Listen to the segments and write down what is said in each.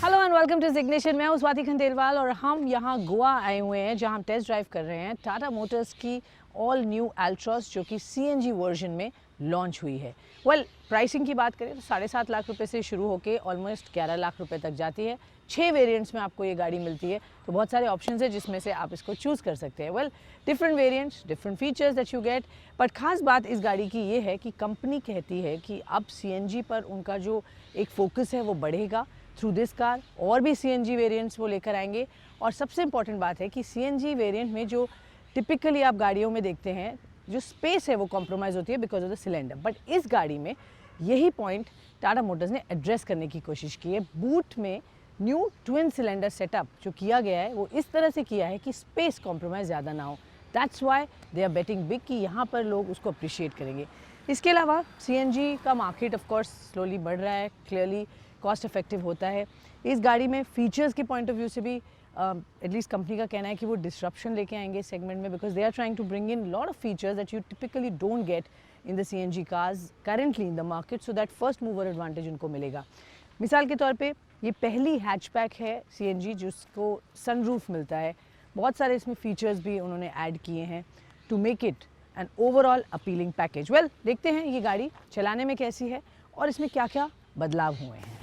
Hello and welcome to ignition. मैं हूं स्वाति खंडेलवाल और हम यहां गोवा आए हुए हैं जहां हम टेस्ट ड्राइव कर रहे हैं टाटा मोटर्स की ऑल न्यू एल्ट्रॉस जो कि सीएनजी वर्जन में लॉन्च हुई है। प्राइसिंग की बात करें तो 7.5 लाख रुपए से शुरू होकर ऑलमोस्ट 11 लाख रुपए तक जाती है। 6 वेरिएंट्स में आपको ये गाड़ी मिलती है, तो बहुत सारे ऑप्शंस है जिसमें से आप इसको चूज़ कर सकते हैं। Different variants, different features that you get. But खास बात इस गाड़ी की ये है कि कंपनी कहती है कि अब सीएनजी पर उनका जो एक फोकस है वो बढ़ेगा थ्रू दिस कार। और भी सीएनजी वेरिएंट्स वो लेकर आएंगे। और सबसे इंपॉर्टेंट बात है कि सीएनजी वेरिएंट में जो टिपिकली आप गाड़ियों में देखते हैं जो स्पेस है वो कॉम्प्रोमाइज़ होती है because of the cylinder, but इस गाड़ी में यही पॉइंट टाटा मोटर्स ने एड्रेस करने की कोशिश की है। बूट में न्यू ट्विन सिलेंडर सेटअप जो किया गया है वो इस तरह से किया है कि स्पेस कॉम्प्रोमाइज़ ज़्यादा ना हो। That's why they are betting big कि यहाँ पर लोग उसको अप्रिशिएट करेंगे। इसके अलावा सीएनजी का मार्केट ऑफ कोर्स स्लोली बढ़ रहा है, क्लियरली कॉस्ट इफेक्टिव होता है। इस गाड़ी में फीचर्स के पॉइंट ऑफ व्यू से भी एटलीस्ट कंपनी का कहना है कि वो डिस्रप्शन लेके आएंगे सेगमेंट में, because they are trying to bring in lot of features that you typically don't get in the CNG cars currently in the market, so that first mover advantage उनको मिलेगा। मिसाल के तौर पे ये पहली हैचबैक है सीएनजी जिसको सनरूफ मिलता है। बहुत सारे इसमें फीचर्स भी उन्होंने ऐड किए हैं to make it an overall appealing package. देखते हैं ये गाड़ी चलाने में कैसी है और इसमें क्या क्या बदलाव हुए हैं।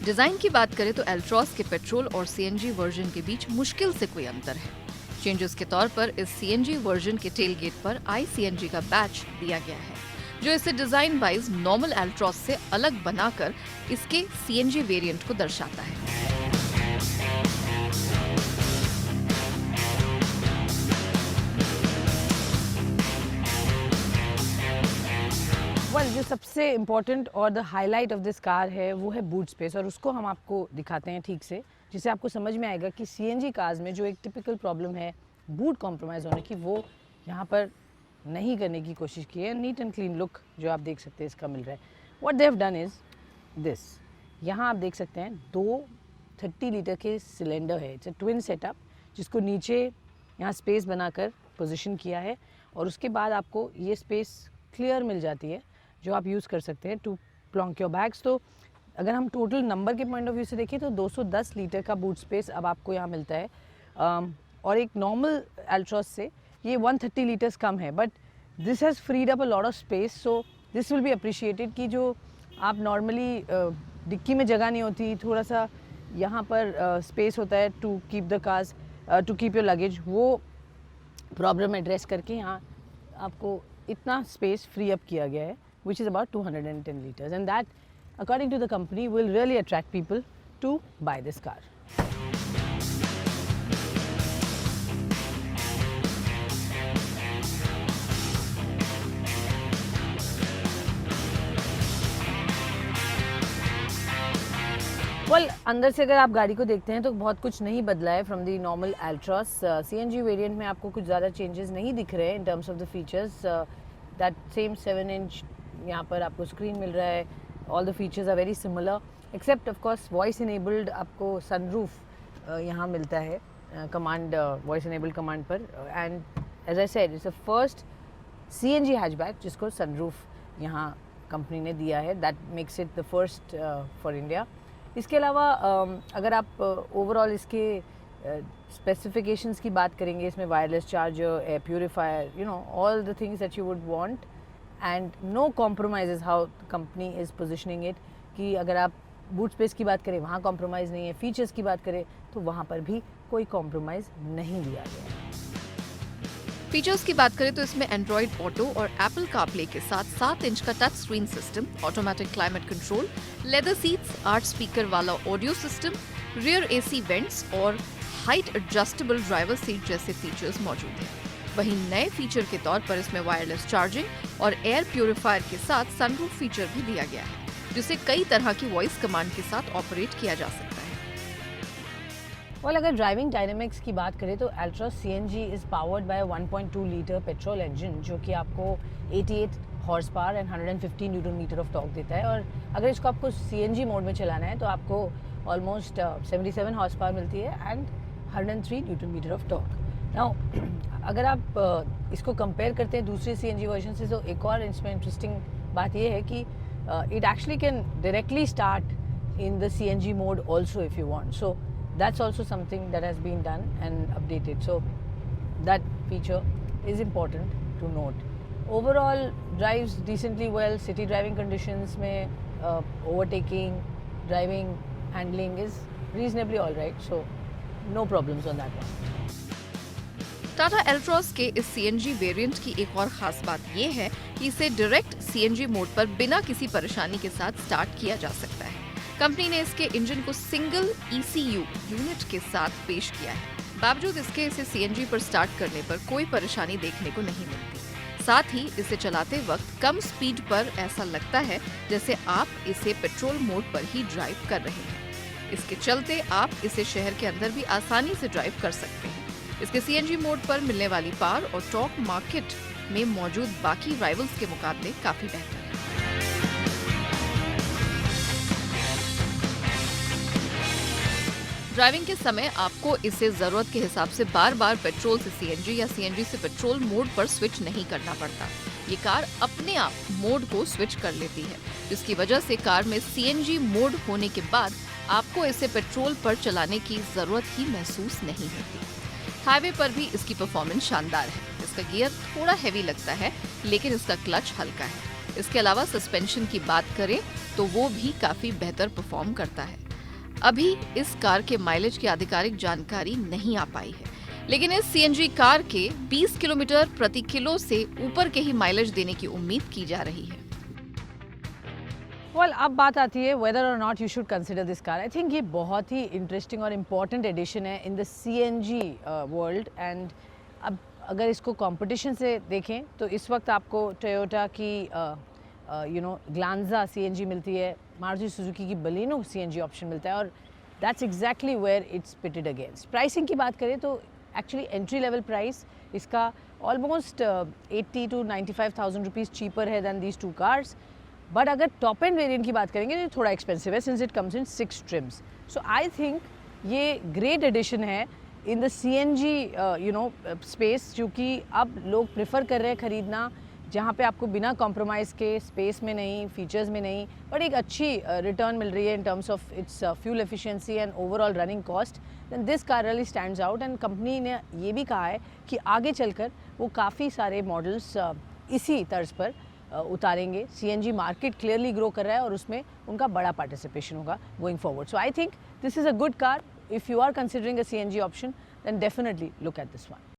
डिजाइन की बात करें तो एल्ट्रॉस के पेट्रोल और सीएनजी वर्जन के बीच मुश्किल से कोई अंतर है। चेंजेस के तौर पर इस सीएनजी वर्जन के टेल गेट पर iCNG का बैच दिया गया है, जो इसे डिजाइन वाइज नॉर्मल एल्ट्रॉस से अलग बनाकर इसके सीएनजी वेरिएंट को दर्शाता है। जो सबसे इम्पॉर्टेंट और the highlight of this car है वो है बूट स्पेस, और उसको हम आपको दिखाते हैं ठीक से, जिससे आपको समझ में आएगा कि सीएनजी कार्स में जो एक टिपिकल प्रॉब्लम है बूट कॉम्प्रोमाइज़ होने की, वो यहाँ पर नहीं करने की कोशिश की है। नीट एंड क्लीन लुक जो आप देख सकते हैं इसका मिल रहा है। What they have done is this, यहाँ आप देख सकते हैं 2 30 लीटर के सिलेंडर है। इट्स अ ट्विन सेटअप जिसको नीचे यहाँ स्पेस बनाकर पोजिशन किया है, और उसके बाद आपको ये स्पेस क्लियर मिल जाती है जो आप यूज़ कर सकते हैं टू प्लॉन्क योर बैग्स। तो अगर हम टोटल नंबर के पॉइंट ऑफ व्यू से देखें तो 210 लीटर का बूट स्पेस अब आपको यहाँ मिलता है, और एक नॉर्मल एल्ट्रॉस से ये 130 लीटर्स कम है। But this has freed up a lot of space, so this will be appreciated कि जो आप नॉर्मली डिक्की में जगह नहीं होती, थोड़ा सा यहाँ पर स्पेस होता है to keep the cars, to keep your luggage, वो प्रॉब्लम एड्रेस करके यहाँ आपको इतना स्पेस फ्री अप किया गया है, which is about 210 liters, and that according to the company will really attract people to buy this car. अंदर से अगर आप गाड़ी को देखते हैं तो बहुत कुछ नहीं बदला है from the normal Altroz. CNG variant में आपको कुछ ज़्यादा चेंजेस नहीं दिख रहे हैं in terms of the features. That same 7 inch यहाँ पर आपको स्क्रीन मिल रहा है। All the features are very similar except of course voice enabled आपको सनरूफ यहाँ मिलता है कमांड, वॉइस इनेबल्ड कमांड पर। And as I said it's the first CNG hatchback जिसको सनरूफ यहाँ कंपनी ने दिया है। That makes it the first for India. इसके अलावा अगर आप ओवरऑल इसके स्पेसिफिकेशंस की बात करेंगे, इसमें wireless charger, air purifier, you know all the things that you would want, and no compromise how company is positioning it. कि अगर आप बूट स्पेस की बात करें वहाँ कॉम्प्रोमाइज़ नहीं है, फीचर्स की बात करें तो वहाँ पर भी कोई कॉम्प्रोमाइज़ नहीं दिया गया है। फीचर्स की बात करें तो इसमें एंड्रॉइड ऑटो और एप्पल कारप्ले के साथ 7 इंच का touch screen system, automatic climate control, leather seats, 8 speaker वाला audio system, rear AC vents और हाइट एडजस्टेबल ड्राइवर सीट जैसे फीचर्स मौजूद हैं। वहीं नए फीचर के तौर पर इसमें वायरलेस चार्जिंग और एयर प्यूरिफायर के साथ सनरूफ फीचर भी दिया गया है, जिसे कई तरह की वॉइस कमांड के साथ ऑपरेट किया जा सकता है। अगर ड्राइविंग डायनेमिक्स की बात करें तो Altroz CNG is powered by 1.2 litre petrol engine जो कि आपको 88 horse power and 150 newton metre of torque देता है। और अगर इसको आपको सीएनजी मोड में चलाना है तो आपको ऑलमोस्ट 77 हॉर्स पावर मिलती है and 103 newton metre of torque. Now अगर आप इसको कंपेयर करते हैं दूसरे सीएनजी वर्जन से, तो एक और इसमें इंटरेस्टिंग बात यह है कि it actually can directly start in the CNG mode also if you want. So that's also something that has been done and updated. So that feature is important to note. Overall drives decently well. City driving conditions में overtaking, driving, handling is reasonably all right. So no problems on that one. Tata एल्ट्रॉस के इस CNG variant की एक और खास बात ये है कि इसे डायरेक्ट सीएनजी मोड पर बिना किसी परेशानी के साथ स्टार्ट किया जा सकता है। कंपनी ने इसके इंजन को सिंगल ECU यूनिट के साथ पेश किया है। बावजूद इसके इसे सीएनजी पर स्टार्ट करने पर कोई परेशानी देखने को नहीं मिलती। साथ ही इसे चलाते वक्त कम स्पीड पर ऐसा लगता है जैसे आप इसे पेट्रोल मोड पर ही ड्राइव कर रहे हैं। इसके चलते आप इसे शहर के अंदर भी आसानी से ड्राइव कर सकते हैं। इसके सीएनजी मोड पर मिलने वाली पावर और टॉर्क मार्केट में मौजूद बाकी राइवल्स के मुकाबले काफी बेहतर है। ड्राइविंग के समय आपको इसे जरूरत के हिसाब से बार-बार पेट्रोल से सीएनजी या सीएनजी से पेट्रोल मोड पर स्विच नहीं करना पड़ता। ये कार अपने आप मोड को स्विच कर लेती है, जिसकी वजह से कार में सीएनजी मोड होने के बाद आपको इसे पेट्रोल पर चलाने की जरूरत ही महसूस नहीं होती। हाईवे पर भी इसकी परफॉर्मेंस शानदार है। इसका गियर थोड़ा हैवी लगता है, लेकिन इसका क्लच हल्का है। इसके अलावा सस्पेंशन की बात करें तो वो भी काफी बेहतर परफॉर्म करता है। अभी इस कार के माइलेज की आधिकारिक जानकारी नहीं आ पाई है, लेकिन इस सीएनजी कार के 20 किलोमीटर प्रति किलो से ऊपर के ही माइलेज देने की उम्मीद की जा रही है। Well, अब बात आती है whether or not you should consider this car. I think ये बहुत ही interesting और important addition है in the CNG world and अब अगर इसको competition से देखें तो इस वक्त आपको Toyota की Glanza CNG मिलती है, Maruti Suzuki की Baleno CNG option मिलता है और that's exactly where it's pitted against. Pricing की बात करें तो actually entry level price इसका almost 80 to 95,000 rupees cheaper है than these two cars. But अगर टॉप एंड वेरिएंट की बात करेंगे तो थोड़ा एक्सपेंसिव है since it comes in 6 TRIMS. So I think ये ग्रेट एडिशन है इन द CNG स्पेस, क्योंकि अब लोग प्रेफर कर रहे हैं ख़रीदना जहाँ पे आपको बिना कॉम्प्रोमाइज़ के स्पेस में नहीं, फीचर्स में नहीं, बट एक अच्छी रिटर्न मिल रही है in terms of its fuel efficiency and overall running cost. Then this car really stands out एंड कंपनी ने ये भी कहा है कि आगे चलकर वो काफ़ी सारे मॉडल्स इसी तर्ज पर उतारेंगे। CNG मार्केट क्लियरली ग्रो कर रहा है और उसमें उनका बड़ा पार्टिसिपेशन होगा going forward. So I think this is a good car. If you are considering a CNG option then definitely look at this one.